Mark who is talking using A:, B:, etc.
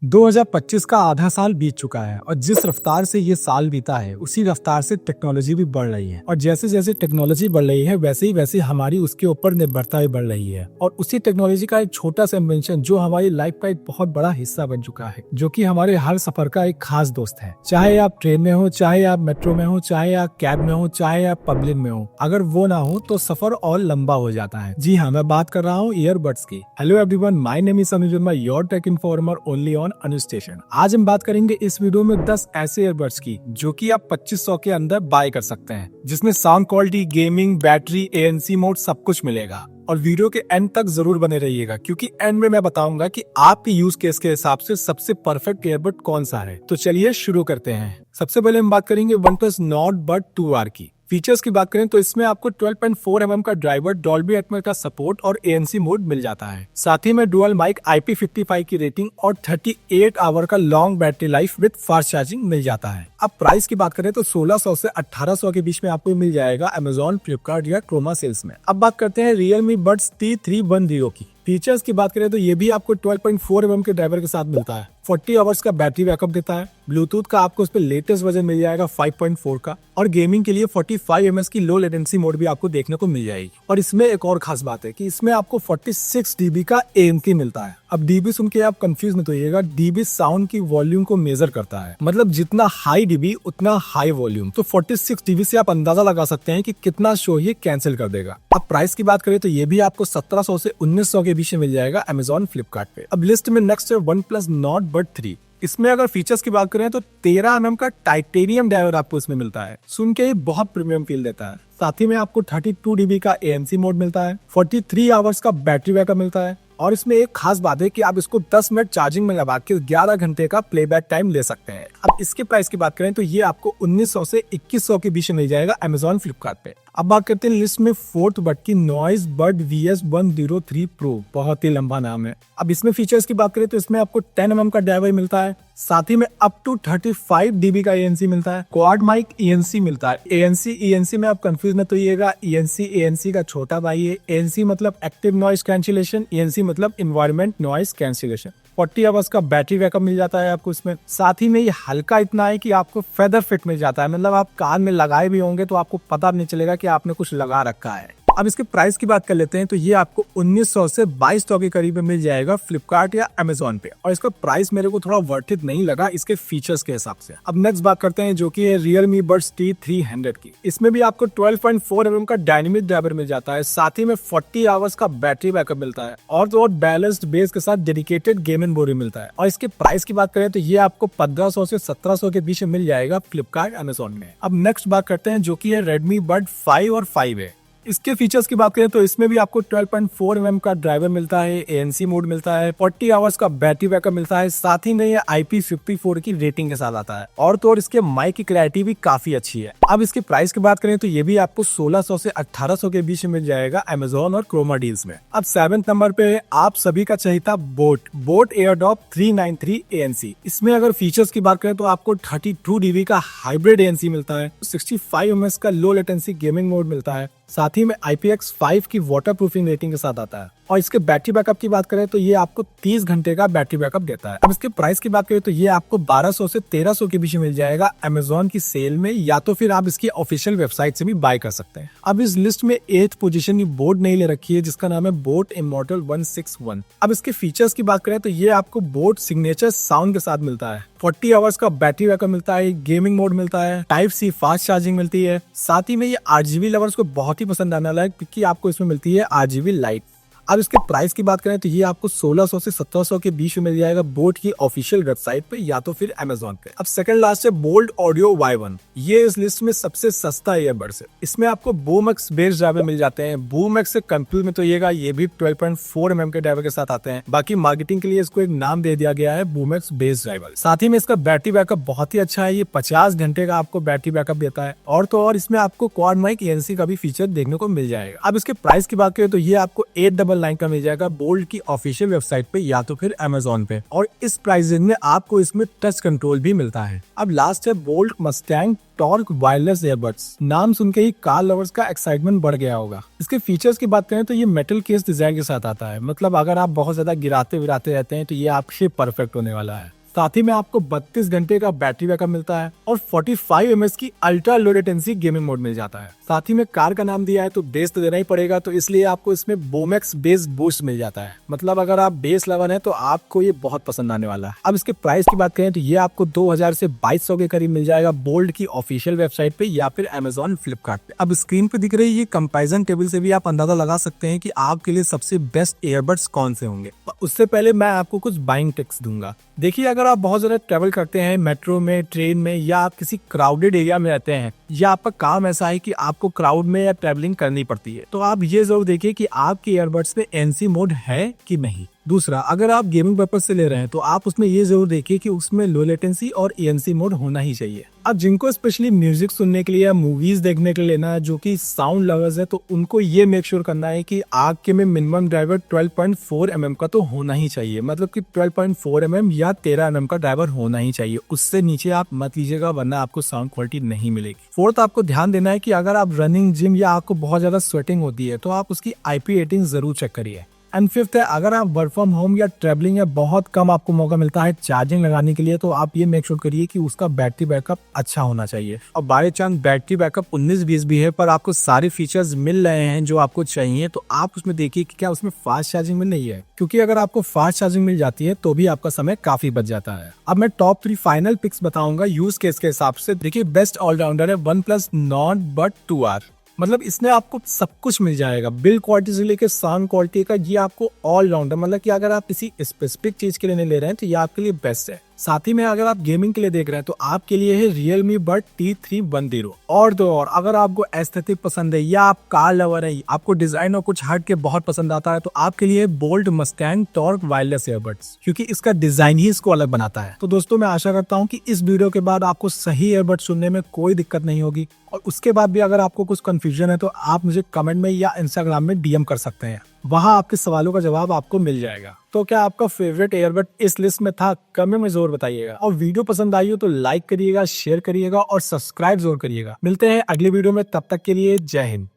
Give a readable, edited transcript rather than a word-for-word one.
A: 2025 का आधा साल बीत चुका है और जिस रफ्तार से ये साल बीता है उसी रफ्तार से टेक्नोलॉजी भी बढ़ रही है और जैसे जैसे टेक्नोलॉजी बढ़ रही है वैसे ही हमारी उसके ऊपर निर्भरता भी बढ़ रही है और उसी टेक्नोलॉजी का एक छोटा सा इन्वेंशन जो हमारी लाइफ का एक बहुत बड़ा हिस्सा बन चुका है, जो कि हमारे हर सफर का एक खास दोस्त है। चाहे आप ट्रेन में हो, चाहे आप मेट्रो में हो, चाहे आप कैब में हो, चाहे आप पब्लिक में हो, अगर वो ना हो तो सफर और लंबा हो जाता है। जी हाँ, मैं बात कर रहा हूँ ईयरबड्स की। Hello everyone, my name is Anuj Verma, your tech informer only on Anuj station. आज हम बात करेंगे इस वीडियो में 10 ऐसे ईयरबड्स की जो कि आप 2500 के अंदर बाय कर सकते हैं, जिसमें sound quality, gaming, battery, ANC mode सब कुछ मिलेगा। और वीडियो के एंड तक जरूर बने रहिएगा क्योंकि एंड में मैं बताऊंगा कि आपके यूज केस के हिसाब से सबसे परफेक्ट ईयरबड कौन सा है। तो चलिए शुरू करते हैं। सबसे पहले हम बात करेंगे OnePlus Nord Bud 2R की। फीचर्स की बात करें तो इसमें आपको 12.4 mm का ड्राइवर, डॉल्बी एटमॉस का सपोर्ट और ANC मोड मिल जाता है। साथ ही में डुअल माइक, IP55 की रेटिंग और 38 आवर का long battery life with fast charging मिल जाता है। अब प्राइस की बात करें तो 1600 से 1800 के बीच में आपको मिल जाएगा Amazon, फ्लिपकार्ट या क्रोमा सेल्स में। अब बात करते हैं Realme Buds T310 की। फीचर्स की बात करें तो ये भी आपको 12.4 mm के ड्राइवर के साथ मिलता है, 40 आवर्स का बैटरी बैकअप देता है। ब्लूटूथ का आपको उस पर लेटेस्ट वर्जन मिल जाएगा 5.4 का और गेमिंग के लिए 45 ms की लो लेटेंसी मोड भी आपको देखने को मिल जाएगी। और इसमें एक और खास बात है कि इसमें आपको 46 dB का ANC मिलता है। अब dB सुन के आप कंफ्यूज मत होइएगा, dB साउंड की वॉल्यूम को मेजर करता है, मतलब जितना हाई dB उतना हाई वॉल्यूम। तो 46 dB से आप अंदाजा लगा सकते हैं कि कितना शो ये कैंसिल कर देगा। अब प्राइस की बात करें तो ये भी आपको 1700 से 1900 के बीच में मिल जाएगा Amazon, फ्लिपकार्ट पे। अब लिस्ट में नेक्स्ट है OnePlus Nord Bud 3। इसमें अगर फीचर्स की बात करें तो 13 mm का टाइटेनियम ड्राइवर आपको इसमें मिलता है। सुन के बहुत प्रीमियम फील देता है। साथ ही में आपको 32 dB का ANC मोड मिलता है, 43 आवर्स का बैटरी बैकअप मिलता है और इसमें एक खास बात है कि आप इसको 10 मिनट चार्जिंग में लगा के 11 घंटे का प्लेबैक टाइम ले सकते हैं। अब इसके प्राइस की बात करें तो ये आपको 1900 से 2100 के बीच में मिल जाएगा Amazon, फ्लिपकार्ट पे। अब बात करते हैं लिस्ट में 4th बड की, नॉइज बड VS103 Pro। बहुत ही लंबा नाम है। अब इसमें फीचर्स की बात करें तो इसमें आपको 10 mm का ड्राइवर मिलता है, साथ ही में अप टू 35 dB का ANC मिलता है, क्वाड माइक ANC मिलता है। ANC में आप कंफ्यूज मत होइएगा, ANC का छोटा भाई है। ANC मतलब एक्टिव नॉइज कैंसिलेशन, ANC मतलब एनवायरमेंट नॉइज कैंसिलेशन। 40 आवर्स का बैटरी बैकअप मिल जाता है आपको इसमें। साथ ही में ये हल्का इतना है कि आपको फेदर फिट मिल जाता है, मतलब आप कान में लगाए भी होंगे तो आपको पता नहीं चलेगा कि आपने कुछ लगा रखा है। अब इसके प्राइस की बात कर लेते हैं तो ये आपको 1900 से 2200 के करीब में मिल जाएगा फ्लिपकार्ट या Amazon पे। और इसका प्राइस मेरे को थोड़ा वर्थ इट नहीं लगा इसके फीचर्स के हिसाब से। अब नेक्स्ट बात करते हैं जो कि है Realme Buds T300 की। इसमें भी आपको 12.4 mm का डायनेमिक ड्राइवर मिल जाता है, साथ ही में 40 आवर्स का बैटरी बैकअप मिलता है और तो और बैलेंस्ड बेस के साथ डेडिकेटेड गेमिंग बोर्ड मिलता है। और इसके प्राइस की बात करें तो ये आपको 1500 से 1700 के बीच में मिल जाएगा फ्लिपकार्ट, Amazon में। अब नेक्स्ट बात करते हैं जो कि है Redmi Bud 5 और 5A। इसके फीचर्स की बात करें तो इसमें भी आपको 12.4 mm का ड्राइवर मिलता है, ANC मोड मिलता है, 40 आवर्स का बैटरी बैकअप मिलता है, साथ ही में ये IP54 की रेटिंग के साथ आता है और तो और इसके माइक की क्लैरिटी भी काफी अच्छी है। अब इसके प्राइस की बात करें तो ये भी आपको 1600 से 1800 के बीच में मिल जाएगा Amazon और क्रोमा डील्स में। अब 7th नंबर पे आप सभी का चहेता बोट एयरडॉप 393 ANC। इसमें अगर फीचर्स की बात करें तो आपको 32 dB का हाइब्रिड ANC मिलता है, 65 ms का लो लेटेंसी गेमिंग मोड मिलता है, साथ ही में IPX5 की वाटर प्रूफिंग रेटिंग के साथ आता है। और इसके बैटरी बैकअप की बात करें तो ये आपको 30 घंटे का बैटरी बैकअप देता है। अब इसके प्राइस की बात करें तो ये आपको 1200 से 1300 के बीच में मिल जाएगा Amazon की सेल में, या तो फिर आप इसकी ऑफिशियल वेबसाइट से भी बाय कर सकते हैं। अब इस लिस्ट में 8th पोजीशन की बोट नहीं ले रखी है जिसका नाम है बोट इमॉर्टल 161। अब इसके फीचर्स की बात करें तो ये आपको बोट सिग्नेचर साउंड के साथ मिलता है, 40 आवर्स का बैटरी बैकअप मिलता है, गेमिंग मोड मिलता है, Type-C फास्ट चार्जिंग मिलती है। साथ ही में ये RGB लवर्स को बहुत ही पसंद आने वाला है क्योंकि आपको इसमें मिलती है RGB लाइट। अब इसके प्राइस की बात करें तो ये आपको 1600 से 1700 के बीच में मिल जाएगा बोट की ऑफिशियल वेबसाइट पे या तो फिर Amazon पे। अब सेकंड लास्ट है बोल्ड ऑडियो Y1। ये इस लिस्ट में सबसे सस्ता ईयरबड्स है। इसमें आपको बूमैक्स बेस ड्राइवर मिल जाते हैं। बूमैक्स से कंफ्यूज में तो ये भी 12.4 mm के ड्राइवर के साथ आते हैं। बाकी मार्केटिंग के लिए इसको एक नाम दे दिया गया है बूमैक्स बेस ड्राइवर। साथ ही में इसका बैटरी बैकअप बहुत ही अच्छा है, ये 50 घंटे का आपको बैटरी बैकअप देता है और तो और इसमें आपको क्वाड माइक ANC का भी फीचर देखने को मिल जाएगा। अब इसके प्राइस की बात करें तो ये आपको 8 999 का मिल जाएगा बोल्ट की ऑफिशियल वेबसाइट पे या तो फिर अमेजोन पे, और इस प्राइस रेंज में आपको इसमें टच कंट्रोल भी मिलता है। अब लास्ट है bolt Mustang torque wireless earbuds. नाम सुन के ही कार लवर्स का एक्साइटमेंट बढ़ गया होगा। इसके फीचर्स की बात करें तो ये मेटल केस डिजाइन के साथ आता है, मतलब अगर आप बहुत ज्यादा गिराते विराते रहते हैं तो ये आपके परफेक्ट होने वाला है। साथ ही में आपको 32 घंटे का बैटरी बैकअप मिलता है और 45 mAh की ultra low latency gaming mode मिल जाता है। साथ ही में कार का नाम दिया है तो बेस तो देना ही पड़ेगा, तो इसलिए आपको इसमें बोमेक्स बेस बूस्ट मिल जाता है। मतलब अगर आप बेस लवर हैं तो आपको ये बहुत पसंद आने वाला है। अब इसके प्राइस की बात करें तो ये आपको 2000 से 2200 के करीब मिल जाएगा बोल्ट की ऑफिशियल वेबसाइट पे या फिर अमेजोन फ्लिपकार्ट पे। अब स्क्रीन पे दिख रही ये कंपैरिजन टेबल से भी आप अंदाजा लगा सकते हैं कि आपके लिए सबसे बेस्ट ईयरबड्स कौन से होंगे। उससे पहले मैं आपको कुछ बाइंग टिप्स दूंगा। देखिए, अगर आप बहुत ज्यादा ट्रेवल करते हैं मेट्रो में, ट्रेन में, या आप किसी क्राउडेड एरिया में रहते हैं, या आपका काम ऐसा है कि आपको क्राउड में या ट्रेवलिंग करनी पड़ती है, तो आप ये जरूर देखिए कि आपके ईयरबड्स में एनसी मोड है कि नहीं। दूसरा, अगर आप गेमिंग पर्पज से ले रहे हैं तो आप उसमें ये जरूर देखिए कि उसमें लो लेटेंसी और एएनसी मोड होना ही चाहिए। अब जिनको स्पेशली म्यूजिक सुनने के लिए या मूवीज देखने के लिए लेना है, जो कि साउंड लवर्स है, तो उनको ये मेक श्योर करना है कि आपके में मिनिमम ड्राइवर 12.4 mm का तो होना ही चाहिए। मतलब कि 12.4 mm या 13 mm का ड्राइवर होना ही चाहिए। उससे नीचे आप मत लीजिएगा, वरना आपको साउंड क्वालिटी नहीं मिलेगी। फोर्थ, आपको ध्यान देना है कि अगर आप रनिंग, जिम या आपको बहुत ज्यादा स्वेटिंग होती है तो आप उसकी IP रेटिंग जरूर चेक करिए। एंड फिफ्थ है, अगर आप वर्क फ्रॉम होम या ट्रैवलिंग या बहुत कम आपको मौका मिलता है चार्जिंग लगाने के लिए, तो आप ये मेक श्योर करिए कि उसका बैटरी बैकअप अच्छा होना चाहिए। और बाय चांस बैटरी बैकअप 19-20 भी है पर आपको सारे फीचर्स मिल रहे हैं जो आपको चाहिए, तो आप उसमें देखिए कि क्या उसमें फास्ट चार्जिंग में नहीं है, क्योंकि अगर आपको फास्ट चार्जिंग मिल जाती है तो भी आपका समय काफी बच जाता है। अब मैं टॉप 3 फाइनल पिक्स बताऊंगा यूज केस के हिसाब से। देखिए, बेस्ट ऑलराउंडर है OnePlus Nord Bud 2R। मतलब इसमें आपको सब कुछ मिल जाएगा, बिल्ड क्वालिटी से लेकर साउंड क्वालिटी का, ये आपको ऑल राउंडर। मतलब कि अगर आप किसी स्पेसिफिक चीज के लिए नहीं ले रहे हैं तो ये आपके लिए बेस्ट है। साथ ही में अगर आप गेमिंग के लिए देख रहे हैं तो आपके लिए है Realme Bud T310। और अगर आपको एस्थेटिक पसंद है या आप कार लवर है, आपको डिजाइन और कुछ हट के बहुत पसंद आता है, तो आपके लिए bolt Mustang torque wireless earbuds, क्योंकि इसका डिजाइन ही इसको अलग बनाता है। तो दोस्तों, मैं आशा करता हूँ कि इस वीडियो के बाद आपको सही ईयरबड सुनने में कोई दिक्कत नहीं होगी, और उसके बाद भी अगर आपको कुछ कंफ्यूजन है तो आप मुझे कमेंट में या इंस्टाग्राम में DM कर सकते हैं। वहां आपके सवालों का जवाब आपको मिल जाएगा। तो क्या आपका फेवरेट ईयरबड इस लिस्ट में था? कमेंट में जरूर बताइएगा। और वीडियो पसंद आई हो तो लाइक करिएगा, शेयर करिएगा और सब्सक्राइब जरूर करिएगा। मिलते हैं अगले वीडियो में, तब तक के लिए जय हिंद।